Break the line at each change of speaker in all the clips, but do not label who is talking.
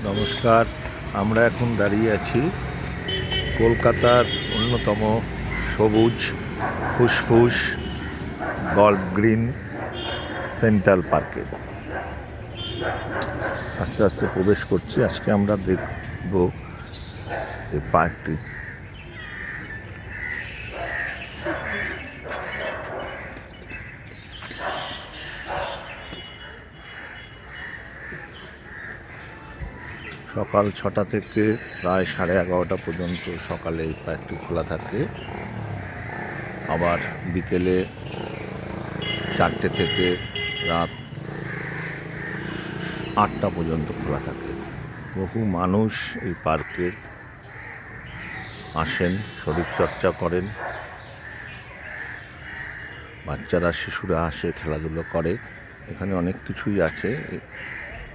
নমস্কার। আমরা এখন দাঁড়িয়ে আছি কলকাতার অন্যতম সবুজ ফুসফুস গল্ফ গ্রিন সেন্ট্রাল পার্কে। আস্তে আস্তে প্রবেশ করছি। আজকে আমরা দেখব এই পার্কটি। সকাল 6টা থেকে প্রায় 11:30 পর্যন্ত সকালে এই পার্কটি খোলা থাকে। আবার বিকেলে 4টে থেকে রাত 8টা পর্যন্ত খোলা থাকে। বহু মানুষ এই পার্কে আসেন, শরীরচর্চা করেন। বাচ্চারা, শিশুরা আসে, খেলাধুলো করে। এখানে অনেক কিছুই আছে।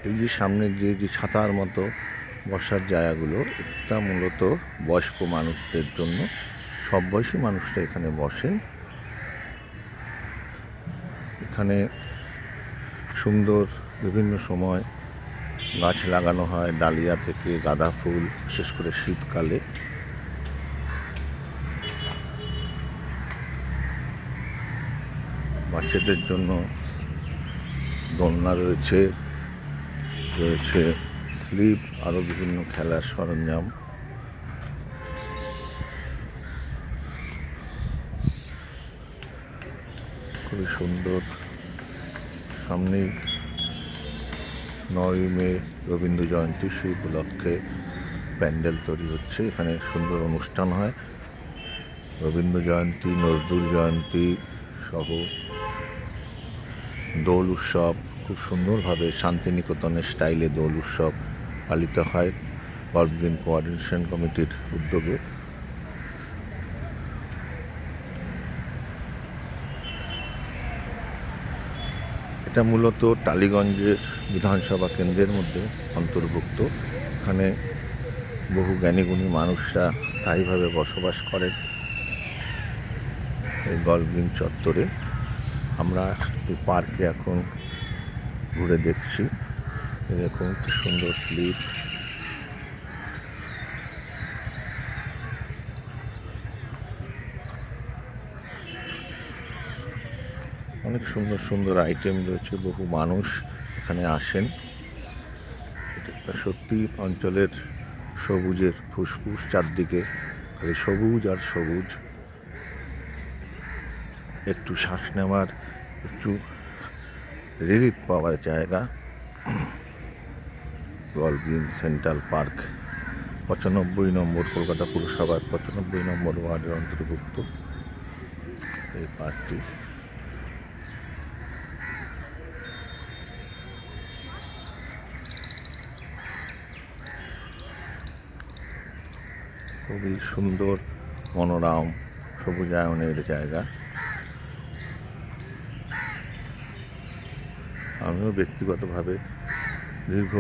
এই যে সামনে যে ছাতার মতো বসার জায়গাগুলো, এটা মূলত বয়স্ক মানুষদের জন্য। সব বয়সী মানুষরা এখানে বসেন। এখানে সুন্দর বিভিন্ন সময় গাছ লাগানো হয়, ডালিয়া থেকে গাঁদা ফুল, বিশেষ করে শীতকালে। বাচ্চাদের জন্য দোলনা রয়েছে, স্লিপ, আরও বিভিন্ন খেলার সরঞ্জাম। খুবই সুন্দর। সামনেই 9ই মে রবীন্দ্র জয়ন্তী, সেই উপলক্ষে প্যান্ডেল তৈরি হচ্ছে। এখানে সুন্দর অনুষ্ঠান হয়। রবীন্দ্র জয়ন্তী, নজরুল জয়ন্তী সহ দোল উৎসব খুব সুন্দরভাবে শান্তিনিকেতনের স্টাইলে দোল উৎসব পালিত হয় গল্ফ গ্রিন কোঅর্ডিনেশন কমিটির উদ্যোগে। এটা মূলত টালিগঞ্জের বিধানসভা কেন্দ্রের মধ্যে অন্তর্ভুক্ত। এখানে বহু জ্ঞানীগুণী মানুষরা স্থায়ীভাবে বসবাস করেন এই গল্ফ গ্রিন চত্বরে। আমরা এই পার্কে এখন ঘুরে দেখছি। দেখুন কি সুন্দর স্লিপ। অনেক সুন্দর সুন্দর আইটেম রয়েছে। বহু মানুষ এখানে আসেন। এটা সত্যি অঞ্চলের সবুজের ফুসফুস। চারদিকে সবুজ আর সবুজ। একটু শ্বাস নেওয়ার, একটু রিলিফ পাওয়ার জায়গা। গল্ফ গ্রিন সেন্ট্রাল পার্ক 95 নম্বর কলকাতা পুরসভার 95 নম্বর ওয়ার্ডের অন্তর্ভুক্ত এই পার্কটি। খুবই সুন্দর, মনোরম সবুজায়নের জায়গা। আমিও ব্যক্তিগতভাবে দীর্ঘ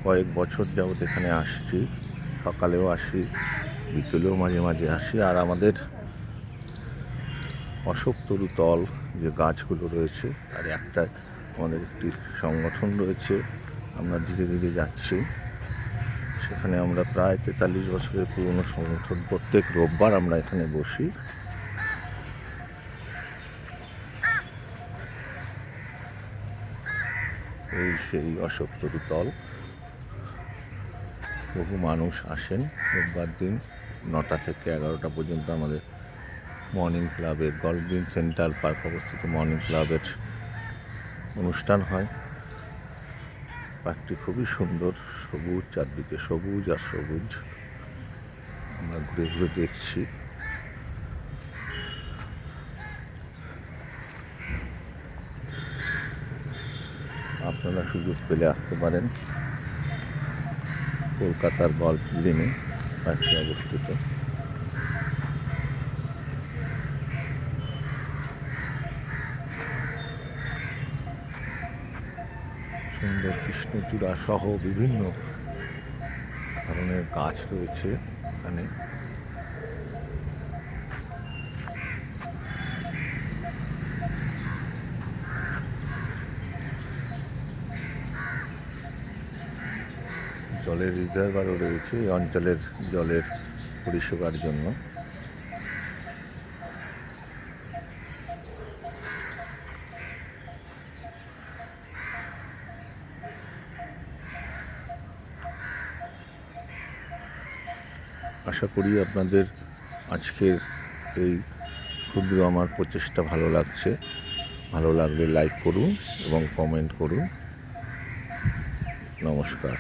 কয়েক বছর যাবৎ এখানে আসছি। সকালেও আসি, বিকেলেও মাঝে মাঝে আসি। আর আমাদের অশোক তরুতল যে গাছগুলো রয়েছে, আর একটা আমাদের একটি সংগঠন রয়েছে, আমরা ধীরে ধীরে যাচ্ছি সেখানে। আমরা প্রায় 43 বছরের পুরনো সংগঠন। প্রত্যেক রোববার আমরা এখানে বসি। এই সেই অশোক তরুতল। বহু মানুষ আসেন রোববার দিন 9টা থেকে 11টা পর্যন্ত। আমাদের মর্নিং ক্লাবের, গল্ফ গ্রিন সেন্ট্রাল পার্ক অবস্থিত মর্নিং ক্লাবের অনুষ্ঠান হয়। পার্কটি খুবই সুন্দর, সবুজ, চারদিকে সবুজ আর সবুজ। আমরা ঘুরে ঘুরে দেখছি। আপনারা সুযোগ পেলে আসতে পারেন। কলকাতার গল্ফ গ্রিনে পার্কটি অবস্থিত। সুন্দর কৃষ্ণচূড়া সহ বিভিন্ন ধরনের গাছ রয়েছে এখানে। জলের রিজার্ভারও রয়েছে এই অঞ্চলের জলের পরিষেবার জন্য। আশা করি আপনাদের আজকের এই ক্ষুদ্র আমার প্রচেষ্টা ভালো লাগছে। ভালো লাগলে লাইক করুন এবং কমেন্ট করুন। নমস্কার।